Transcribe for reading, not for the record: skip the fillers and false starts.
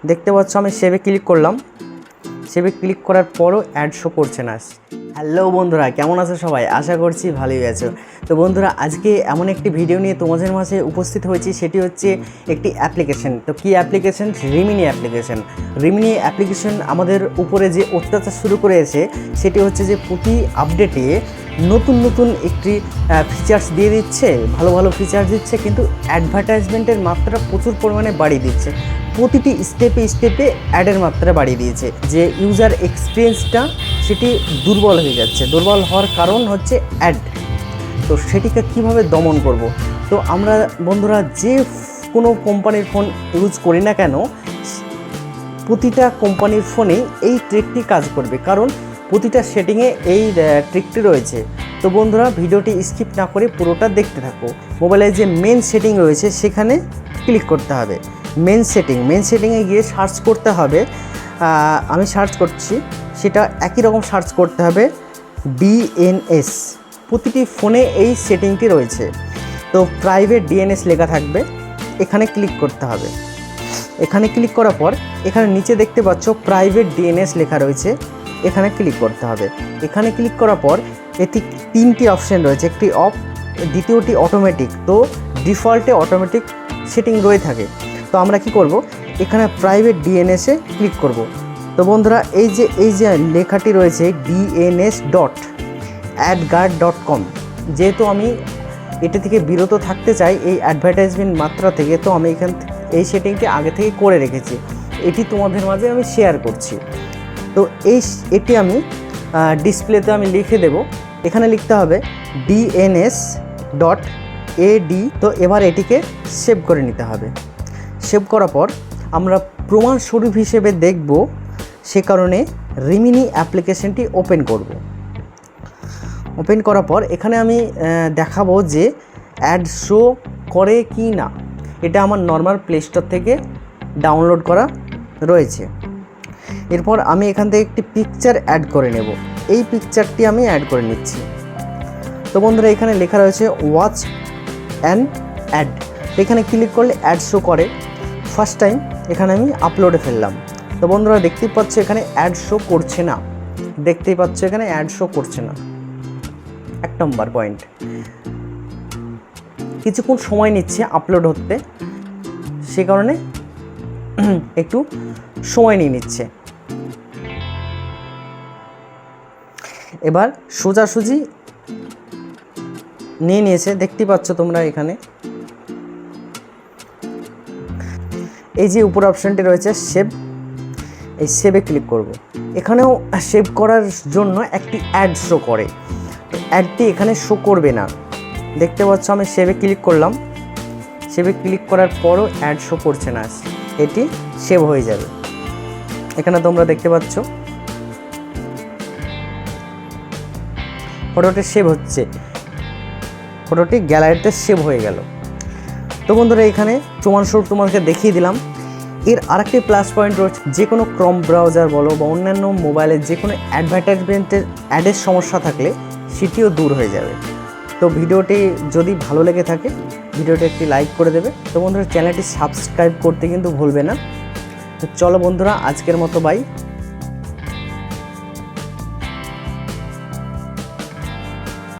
দেখতে পাচ্ছ আমি সেভে ক্লিক করলাম। সেভে ক্লিক করার পরও অ্যাড শো করছে না। হ্যালো বন্ধুরা, কেমন আছো সবাই? আশা করছি ভালোই আছো। তো বন্ধুরা, আজকে এমন একটি ভিডিও নিয়ে তোমাদের মাঝে উপস্থিত হয়েছি, সেটি হচ্ছে একটি অ্যাপ্লিকেশন। তো কী application? Remini application. Remini application আমাদের উপরে যে অত্যাচার শুরু করেছে সেটি হচ্ছে যে প্রতি আপডেটে নতুন নতুন একটি ফিচার্স দিয়ে দিচ্ছে, ভালো ভালো ফিচার্স দিচ্ছে, কিন্তু অ্যাডভার্টাইজমেন্টের মাত্রা প্রচুর পরিমাণে বাড়িয়ে দিচ্ছে। প্রতিটি স্টেপে স্টেপে অ্যাডের মাত্রা বাড়িয়ে দিয়েছে, যে ইউজার এক্সপিরিয়েন্সটা সেটি দুর্বল হয়ে যাচ্ছে। দুর্বল হওয়ার কারণ হচ্ছে অ্যাড। তো সেটিকে কিভাবে দমন করব? তো আমরা বন্ধুরা যে কোনো কোম্পানির ফোন ইউজ করি না কেন, প্রতিটা কোম্পানির ফোনেই এই ট্রিকটি কাজ করবে, কারণ প্রতিটা সেটিংয়ে এই ট্রিকটি রয়েছে। তো বন্ধুরা, ভিডিওটি স্কিপ না করে পুরোটা দেখতে থাকো। মোবাইলের যে মেন সেটিং রয়েছে সেখানে ক্লিক করতে হবে। মেন সেটিংয়ে গিয়ে সার্চ করতে হবে, আমি সার্চ করছি, সেটা একই রকম সার্চ করতে হবে ডিএনএস। প্রতিটি ফোনে এই সেটিংটি রয়েছে। তো প্রাইভেট ডিএনএস লেখা থাকবে, এখানে ক্লিক করতে হবে। এখানে ক্লিক করার পর এখানে নিচে দেখতে পাচ্ছ প্রাইভেট ডিএনএস লেখা রয়েছে, এখানে ক্লিক করতে হবে। এখানে ক্লিক করার পর এটি তিনটি অপশান রয়েছে, একটি অফ, দ্বিতীয়টি অটোমেটিক। তো ডিফল্টে অটোমেটিক সেটিং রয়ে থাকে। তো আমরা কি করব, এখানে প্রাইভেট ডিএনএসে ক্লিক করব। তো বন্ধুরা, এই যে লেখাটি রয়েছে dns.adguard.com, যেহেতু আমি এটা থেকে বিরত থাকতে চাই এই অ্যাডভার্টাইজমেন্ট মাত্রা থেকে, তো আমি এই সেটিংটি আগে থেকে করে রেখেছি, এটি তোমাদের মাঝে আমি শেয়ার করছি। তো এটি আমি ডিসপ্লেতে আমি লিখে দেব। এখানে লিখতে হবে dns.ad। তো এবার এটিকে সেভ করে নিতে হবে। সেভ করার পর আমরা প্রমাণস্বরূপ হিসেবে দেখব, সে কারণে রিমিনি অ্যাপ্লিকেশনটি ওপেন করব। ওপেন করার পর এখানে আমি দেখাবো যে অ্যাড শো করে কি না। এটা আমার নর্মাল প্লে স্টোর থেকে ডাউনলোড করা রয়েছে। এরপর আমি এখান থেকে একটি পিকচার অ্যাড করে নেব। এই পিকচারটি আমি অ্যাড করে নিচ্ছি। তো বন্ধুরা, এখানে লেখা রয়েছে ওয়াচ অ্যান্ড অ্যাড। এখানে ক্লিক করলে অ্যাড শো করে। ফার্স্ট টাইম এখানে আমি আপলোডে ফেললাম। তো বন্ধুরা, দেখতেই পাচ্ছ এখানে অ্যাড শো করছে না। দেখতেই পাচ্ছ এখানে অ্যাড শো করছে না। 1 নম্বর পয়েন্ট, কিছুক্ষণ সময় নিচ্ছে আপলোড হতে, সে কারণে একটু সময় নিয়ে নিচ্ছে। এবার সোজাসুজি নিয়ে নিয়েছে, দেখতে পাচ্ছ তোমরা। এখানে এই যে উপর অপশানটি রয়েছে সেভ, এই সেভে ক্লিক করব। এখানেও সেভ করার জন্য একটি অ্যাড শো করে, অ্যাডটি এখানে শো করবে না। দেখতে পাচ্ছ আমি সেভে ক্লিক করলাম। সেভে ক্লিক করার পরও অ্যাড শো করছে না, এটি সেভ হয়ে যাবে। এখানে তোমরা দেখতে পাচ্ছ ফটোটি সেভ হচ্ছে, ফটোটি গ্যালারিতে সেভ হয়ে গেল। তো বন্ধুরা, এখানে প্রমাণস্বরূপ তোমাদেরকে দেখিয়ে দিলাম। এর আরেকটি প্লাস পয়েন্ট রয়েছে, যে কোনো ক্রোম ব্রাউজার বলো বা অন্যান্য মোবাইলের যে কোনো অ্যাডভার্টাইজমেন্টের অ্যাডের সমস্যা থাকলে সেটিও দূর হয়ে যাবে। তো ভিডিওটি যদি ভালো লেগে থাকে, ভিডিওটি একটি লাইক করে দেবে। তো বন্ধুরা, চ্যানেলটি সাবস্ক্রাইব করতে কিন্তু ভুলবে না। তো চলো বন্ধুরা, আজকের মতো বাই।